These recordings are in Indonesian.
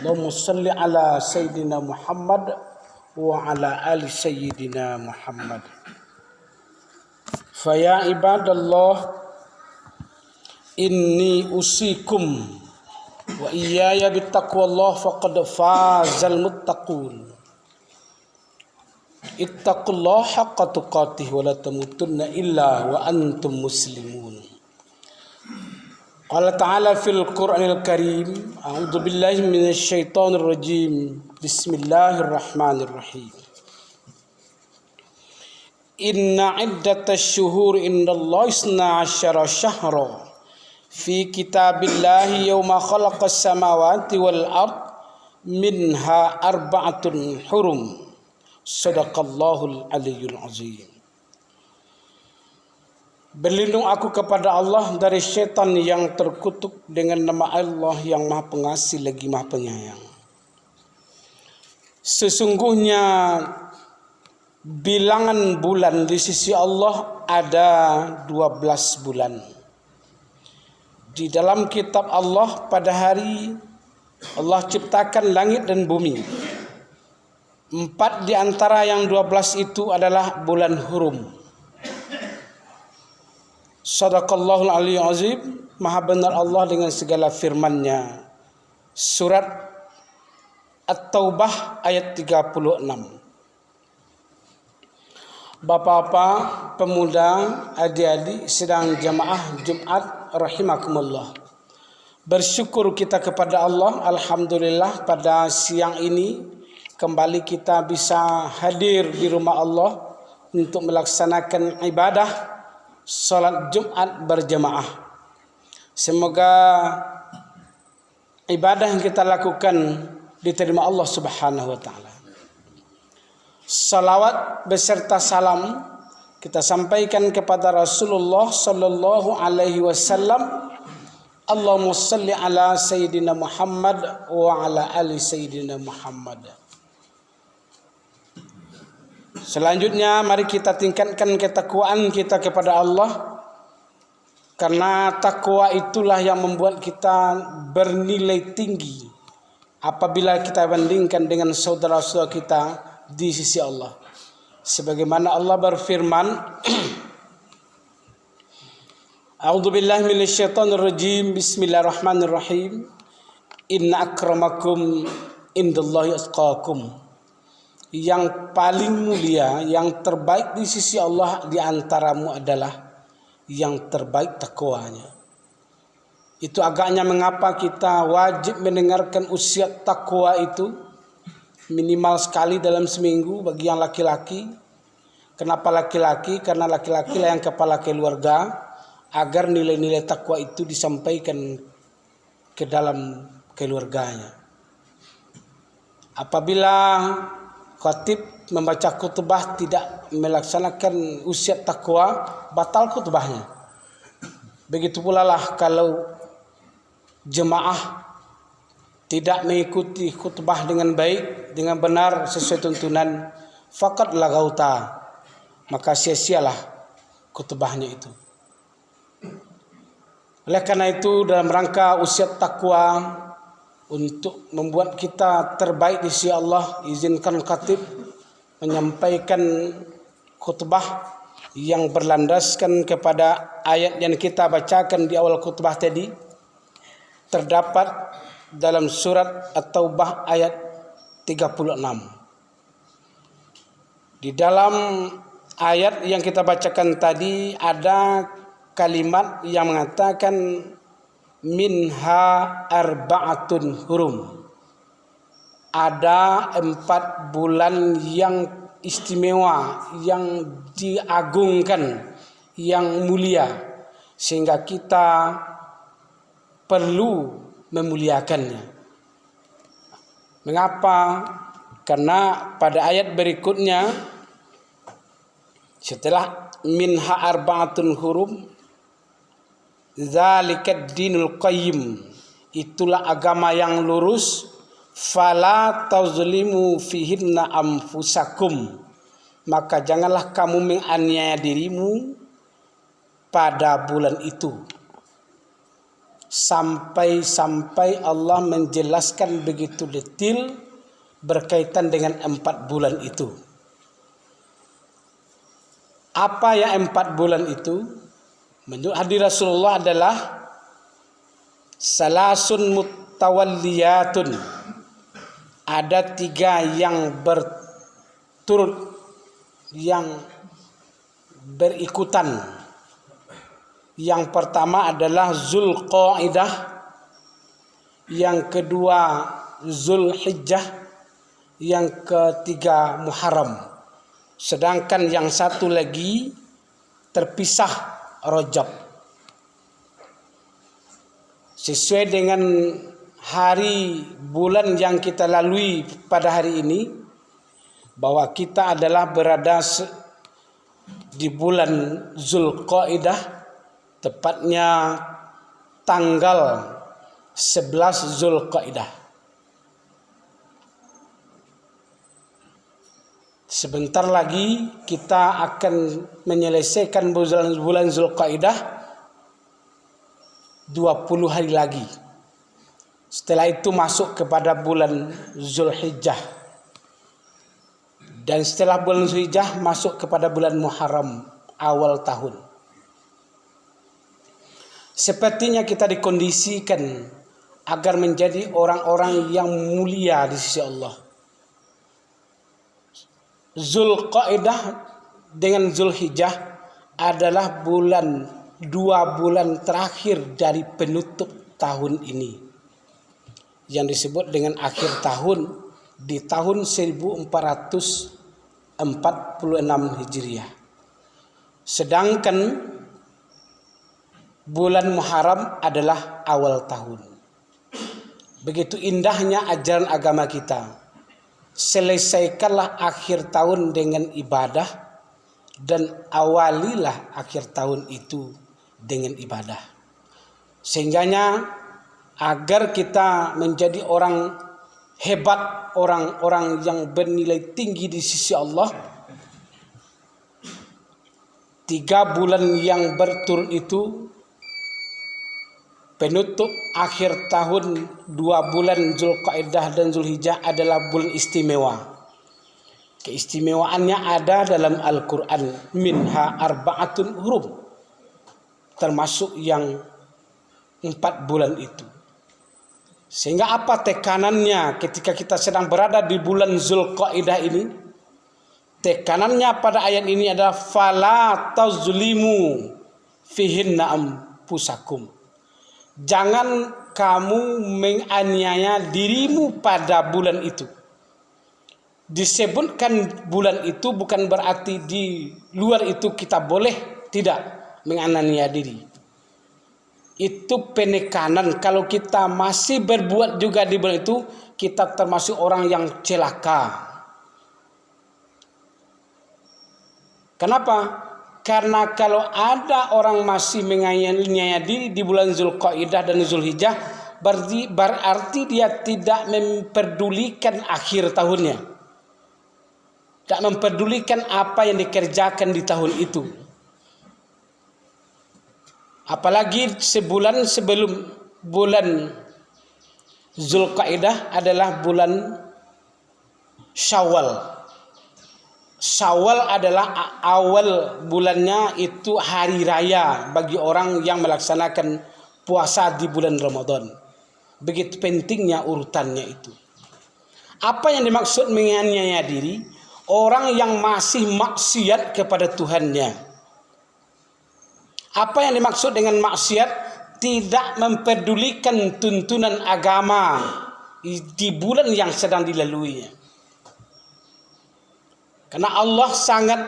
Allahumma salli ala Sayyidina Muhammad wa ala ali Sayyidina Muhammad. Faya ibadallah, inni usikum wa iyaya bittaqwallah faqad fazal muttaqun. Ittaqullaha haqqa tuqatih wa la tamutunna illa wa antum muslimun. Qala ta'ala fil Qur'anil Karim, a'udzu billahi minasy syaithanir rajim. Bismillahirrahmanirrahim. Inna iddatasy syuhuri indallahi 12 syahra fi kitabillahi yauma khalaqas samawati wal ard minha arba'atun hurum. Sadaqallahul aliyyul azim. Berlindung aku kepada Allah dari syaitan yang terkutuk dengan nama Allah yang Maha Pengasih lagi Maha Penyayang. Sesungguhnya bilangan bulan di sisi Allah ada 12 bulan. Di dalam kitab Allah pada hari Allah ciptakan langit dan bumi. 4 di antara yang 12 itu adalah bulan hurum. Sadaqallahul aliyyul azim. Maha benar Allah dengan segala firman-Nya. Surat At-Taubah ayat 36. Bapak-bapak, pemuda, adik-adik sedang jamaah Jumat rahimakumullah. Bersyukur kita kepada Allah, alhamdulillah pada siang ini kembali kita bisa hadir di rumah Allah untuk melaksanakan ibadah salat Jumat berjamaah. Semoga ibadah yang kita lakukan diterima Allah Subhanahu wa taala. Salawat beserta salam kita sampaikan kepada Rasulullah sallallahu alaihi wasallam. Allahumma salli ala Sayyidina Muhammad wa ala ali Sayyidina Muhammad. Selanjutnya mari kita tingkatkan ketakwaan kita kepada Allah, karena takwa itulah yang membuat kita bernilai tinggi apabila kita bandingkan dengan saudara-saudara kita di sisi Allah. Sebagaimana Allah berfirman, A'udzu billahi minasyaitonir rajim. Bismillahirrahmanirrahim. Inna akramakum indallahi atqakum. Yang paling mulia, yang terbaik di sisi Allah di antaramu adalah yang terbaik takwanya. Itu agaknya mengapa kita wajib mendengarkan usiat takwa itu minimal sekali dalam seminggu bagi yang laki-laki. Kenapa laki-laki? Karena laki-laki lah yang kepala keluarga, agar nilai-nilai takwa itu disampaikan ke dalam keluarganya. Apabila khatib membaca khutbah tidak melaksanakan usiat takwa, batal khutbahnya. Begitu pula lah kalau jemaah tidak mengikuti khutbah dengan baik, dengan benar sesuai tuntunan, faqad lagauta, maka sia-sialah khutbahnya itu. Oleh karena itu, dalam rangka usiat takwa untuk membuat kita terbaik di sisi Allah, izinkan khatib menyampaikan khutbah yang berlandaskan kepada ayat yang kita bacakan di awal khutbah tadi. Terdapat dalam surat At-Taubah ayat 36. Di dalam ayat yang kita bacakan tadi ada kalimat yang mengatakan minha arba'atun hurum. Ada 4 bulan yang istimewa, yang diagungkan, yang mulia, sehingga kita perlu memuliakannya. Mengapa? Karena pada ayat berikutnya setelah minha arba'atun hurum, zalikad dinul qayyim, itulah agama yang lurus, fala tazlimu fihinna anfusakum, maka janganlah kamu menganiaya dirimu pada bulan itu. sampai Allah menjelaskan begitu detail berkaitan dengan 4 bulan itu. Apa yang 4 bulan itu? Menurut hadis Rasulullah adalah salasun mutawalliyatun. Ada 3 yang berturut, yang berikutan. Yang pertama adalah Zulqa'dah, yang kedua Zulhijjah, yang ketiga Muharram. Sedangkan yang satu lagi terpisah, Rajab. Sesuai dengan hari bulan yang kita lalui pada hari ini, bahwa kita adalah berada di bulan Zulqa'dah, tepatnya tanggal 11 Zulqa'dah. Sebentar lagi kita akan menyelesaikan bulan Zulqa'dah 20 hari lagi. Setelah itu masuk kepada bulan Zulhijjah. Dan setelah bulan Zulhijjah masuk kepada bulan Muharram, awal tahun. Sepertinya kita dikondisikan agar menjadi orang-orang yang mulia di sisi Allah. Zulqa'dah dengan Zulhijjah adalah 2 bulan terakhir dari penutup tahun ini, yang disebut dengan akhir tahun di tahun 1446 Hijriah. Sedangkan bulan Muharram adalah awal tahun. Begitu indahnya ajaran agama kita. Selesaikanlah akhir tahun dengan ibadah dan awalilah akhir tahun itu dengan ibadah. Sehingganya agar kita menjadi orang hebat, orang-orang yang bernilai tinggi di sisi Allah, 3 bulan yang berturut itu, penutup akhir tahun 2 bulan Zulqa'dah dan Zulhijjah adalah bulan istimewa. Keistimewaannya ada dalam Al-Quran. Minha arba'atun hurum. Termasuk yang 4 bulan itu. Sehingga apa tekanannya ketika kita sedang berada di bulan Zulqa'dah ini? Tekanannya pada ayat ini adalah fala tazlimu fihinna anfusakum. Jangan kamu menganiaya dirimu pada bulan itu. Disebutkan bulan itu bukan berarti di luar itu kita boleh tidak menganiaya diri. Itu penekanan. Kalau kita masih berbuat juga di bulan itu, kita termasuk orang yang celaka. Kenapa? Karena kalau ada orang masih menganiaya diri di bulan Zulqa'dah dan Zulhijjah, berarti dia tidak memperdulikan akhir tahunnya. Tidak memperdulikan apa yang dikerjakan di tahun itu. Apalagi sebulan sebelum bulan Zulqa'dah adalah bulan Syawal. Syawal adalah awal bulannya, itu hari raya bagi orang yang melaksanakan puasa di bulan Ramadan. Begitu pentingnya urutannya itu. Apa yang dimaksud menganiaya diri? Orang yang masih maksiat kepada Tuhannya. Apa yang dimaksud dengan maksiat? Tidak memperdulikan tuntunan agama di bulan yang sedang dilaluinya. Karena Allah sangat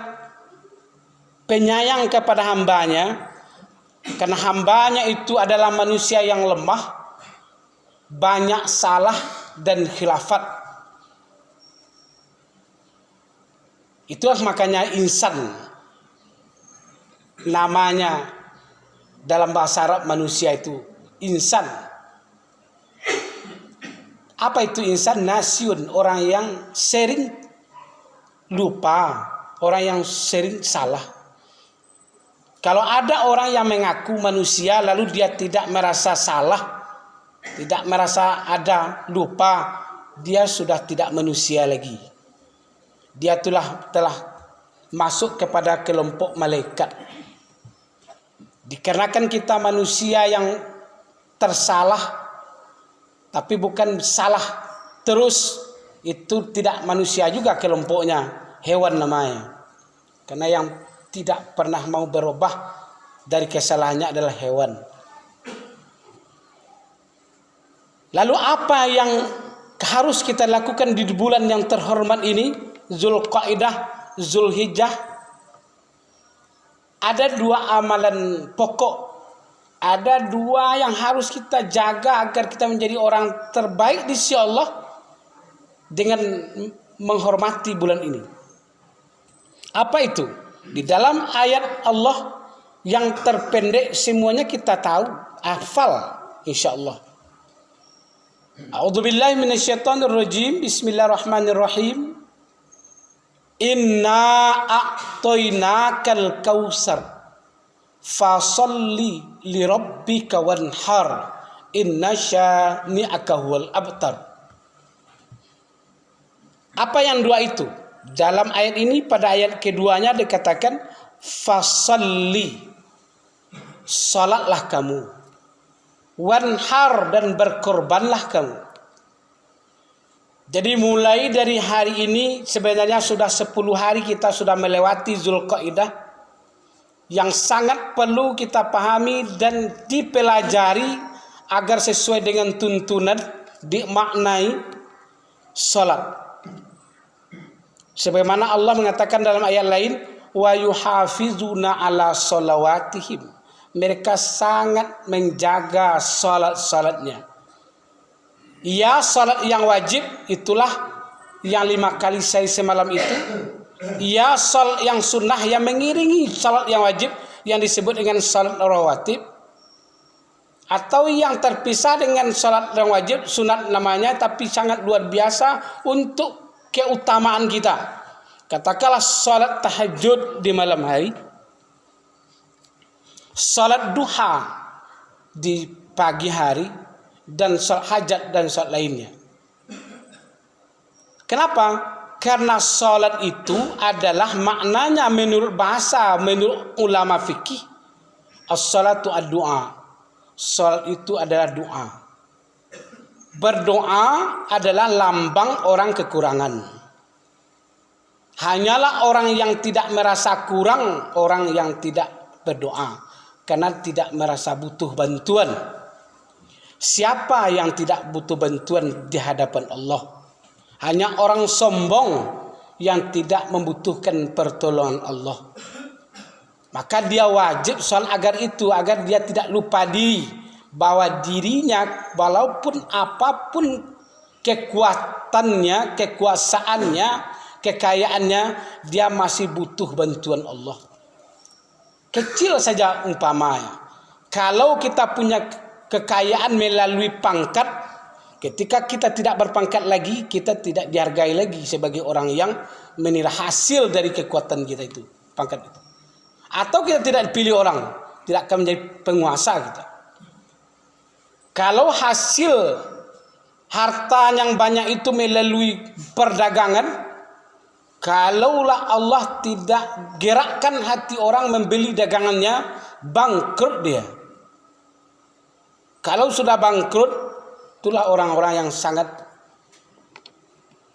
penyayang kepada hambanya. Karena hambanya itu adalah manusia yang lemah, banyak salah dan khilafat. Itulah makanya insan namanya dalam bahasa Arab manusia itu insan. Apa itu insan? Nasyun, orang yang sering lupa, orang yang sering salah. Kalau ada orang yang mengaku manusia lalu dia tidak merasa salah, tidak merasa ada lupa, dia sudah tidak manusia lagi. Dia telah masuk kepada kelompok malaikat. Dikarenakan kita manusia yang tersalah, tapi bukan salah terus, itu tidak manusia juga kelompoknya, hewan namanya. Karena yang tidak pernah mau berubah dari kesalahannya adalah hewan. Lalu apa yang harus kita lakukan di bulan yang terhormat ini, Zulqa'dah, Zulhijjah? Ada dua amalan pokok, ada dua yang harus kita jaga agar kita menjadi orang terbaik di sisi Allah dengan menghormati bulan ini. Apa itu? Di dalam ayat Allah yang terpendek semuanya kita tahu, hafal insyaallah. A'udzubillahi minasyaitonirrajim. Bismillahirrahmanirrahim. Inna a'tainakal kautsar fasalli lirabbika wanhar inna syani'aka huwal abtar. Apa yang dua itu? Dalam ayat ini pada ayat keduanya dikatakan fasalli, salatlah kamu, wanhar, dan berkorbanlah kamu. Jadi mulai dari hari ini sebenarnya sudah 10 hari kita sudah melewati Zulqa'dah yang sangat perlu kita pahami dan dipelajari agar sesuai dengan tuntunan dimaknai salat. Sebagaimana Allah mengatakan dalam ayat lain, wa yuhafizuna ala salawatihim. Mereka sangat menjaga salat-salatnya. Ya, salat yang wajib itulah yang 5 kali saya semalam itu. Ya, salat yang sunnah yang mengiringi salat yang wajib yang disebut dengan salat rawatib. Atau yang terpisah dengan salat yang wajib, sunat namanya, tapi sangat luar biasa untuk keutamaan kita. Katakanlah salat tahajud di malam hari, salat duha di pagi hari, dan salat hajat dan salat lainnya. Kenapa? Karena salat itu adalah maknanya menurut bahasa, menurut ulama fikih, as-salatu ad-du'a. Salat itu adalah doa. Berdoa adalah lambang orang kekurangan. Hanyalah orang yang tidak merasa kurang, orang yang tidak berdoa, karena tidak merasa butuh bantuan. Siapa yang tidak butuh bantuan di hadapan Allah? Hanya orang sombong yang tidak membutuhkan pertolongan Allah. Maka dia wajib salat agar dia tidak lupa diri bahwa dirinya walaupun apapun kekuatannya, kekuasaannya, kekayaannya, dia masih butuh bantuan Allah. Kecil saja umpamanya, kalau kita punya kekayaan melalui pangkat, ketika kita tidak berpangkat lagi, kita tidak dihargai lagi sebagai orang yang menilai hasil dari kekuatan kita itu, pangkat itu. Atau kita tidak dipilih orang, tidak akan menjadi penguasa kita. Kalau hasil harta yang banyak itu melalui perdagangan, kalaulah Allah tidak gerakkan hati orang membeli dagangannya, bangkrut dia. Kalau sudah bangkrut, itulah orang-orang yang sangat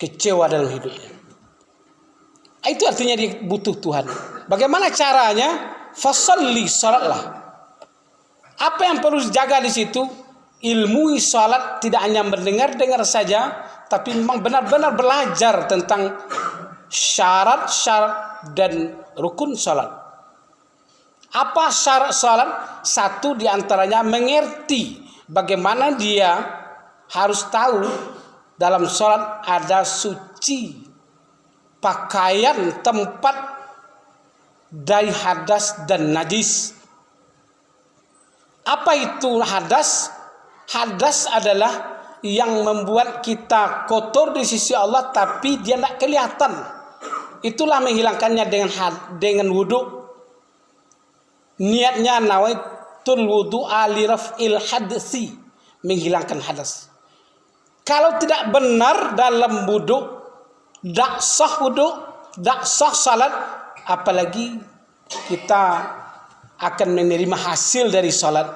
kecewa dalam hidupnya. Itu artinya dia butuh Tuhan. Bagaimana caranya? Fasalli, salatlah. Apa yang perlu dijaga di situ? Ilmu salat, tidak hanya mendengar-dengar saja, tapi memang benar-benar belajar tentang syarat-syarat dan rukun salat. Apa syarat salat? Satu diantaranya mengerti bagaimana dia harus tahu dalam salat ada suci, pakaian, tempat dari hadas dan najis. Apa itu hadas? Hadas adalah yang membuat kita kotor di sisi Allah tapi dia tidak kelihatan. Itulah menghilangkannya dengan wudhu. Niatnya nawaitul wudu'a li raf'il hadsi, menghilangkan hadas. Kalau tidak benar dalam wudu, tak sah wudu, tak sah salat, apalagi kita akan menerima hasil dari salat.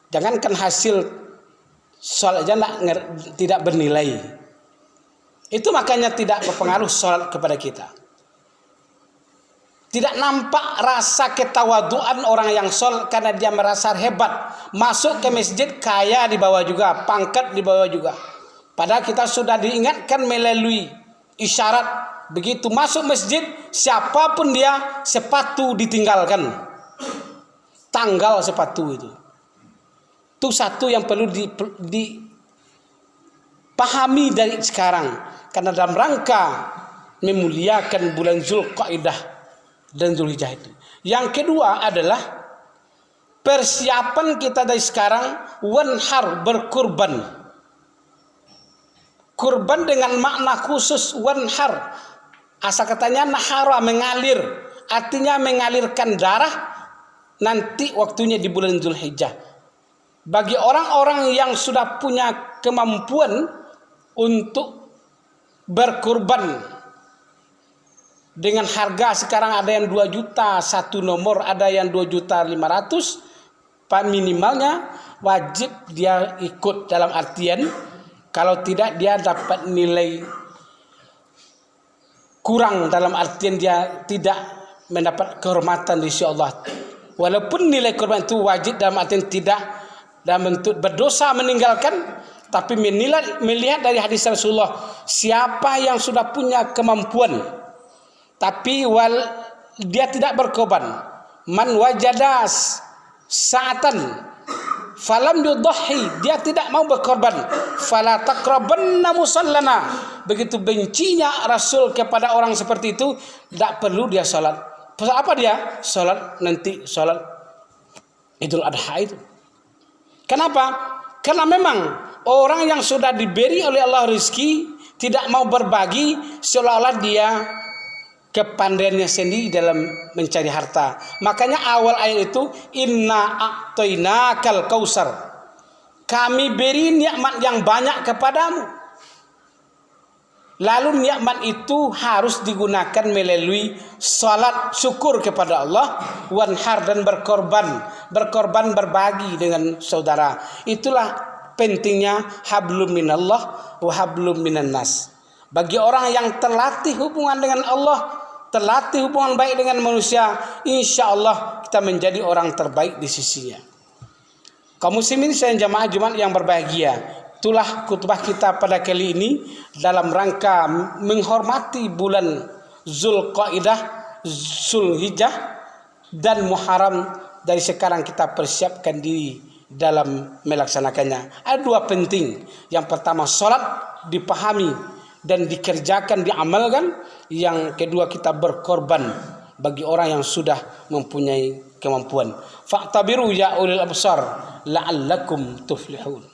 Jangankan hasil salat aja tidak bernilai. Itu makanya tidak berpengaruh salat kepada kita. Tidak nampak rasa ketawaduan orang yang salat karena dia merasa hebat. Masuk ke masjid kaya di bawah juga, pangkat di bawah juga. Padahal kita sudah diingatkan melalui isyarat, begitu masuk masjid siapapun dia sepatu ditinggalkan. Tanggal sepatu itu. Itu satu yang perlu dipahami dari sekarang. Karena dalam rangka memuliakan bulan Zulqa'dah dan Zulhijjah itu. Yang kedua adalah persiapan kita dari sekarang wanhar, berkurban. Kurban dengan makna khusus wanhar. Asal katanya nahara, mengalir. Artinya mengalirkan darah nanti waktunya di bulan Zulhijjah. Bagi orang-orang yang sudah punya kemampuan untuk berkurban dengan harga sekarang ada yang 2 juta satu nomor, ada yang 2.500.000, pak minimalnya wajib dia ikut, dalam artian kalau tidak dia dapat nilai kurang, dalam artian dia tidak mendapat kehormatan di sisi Allah. Walaupun nilai kurban itu wajib dalam artian tidak dalam bentuk berdosa meninggalkan, tapi melihat dari hadis Rasulullah, siapa yang sudah punya kemampuan tapi dia tidak berkorban, man wajadas sa'atan falam yudhi, dia tidak mau berkorban, fala taqrabanna musallana. Begitu bencinya Rasul kepada orang seperti itu, tidak perlu dia salat. Apa dia? Salat nanti, salat Idul Adha itu. Kenapa? Karena memang orang yang sudah diberi oleh Allah rezeki tidak mau berbagi, seolah-olah dia kepandaiannya sendiri dalam mencari harta. Makanya awal ayat itu inna a'tainakal kausar, kami beri nikmat yang banyak kepadamu. Lalu nikmat itu harus digunakan melalui salat syukur kepada Allah, wanhar, dan berkorban berbagi dengan saudara. Itulah pentingnya hablum minallah wa hablum minan nas. Bagi orang yang terlatih hubungan dengan Allah, terlatih hubungan baik dengan manusia, insya Allah kita menjadi orang terbaik di sisinya. Kaum muslimin dan jamaah Jumat yang berbahagia, itulah khutbah kita pada kali ini dalam rangka menghormati bulan Zulqa'dah, Zulhijjah dan Muharram. Dari sekarang kita persiapkan diri dalam melaksanakannya. Ada 2 penting. Yang pertama, salat dipahami dan dikerjakan, diamalkan. Yang kedua, kita berkorban bagi orang yang sudah mempunyai kemampuan. Fa'tabiru ya ulil absar la'allakum tuflihun.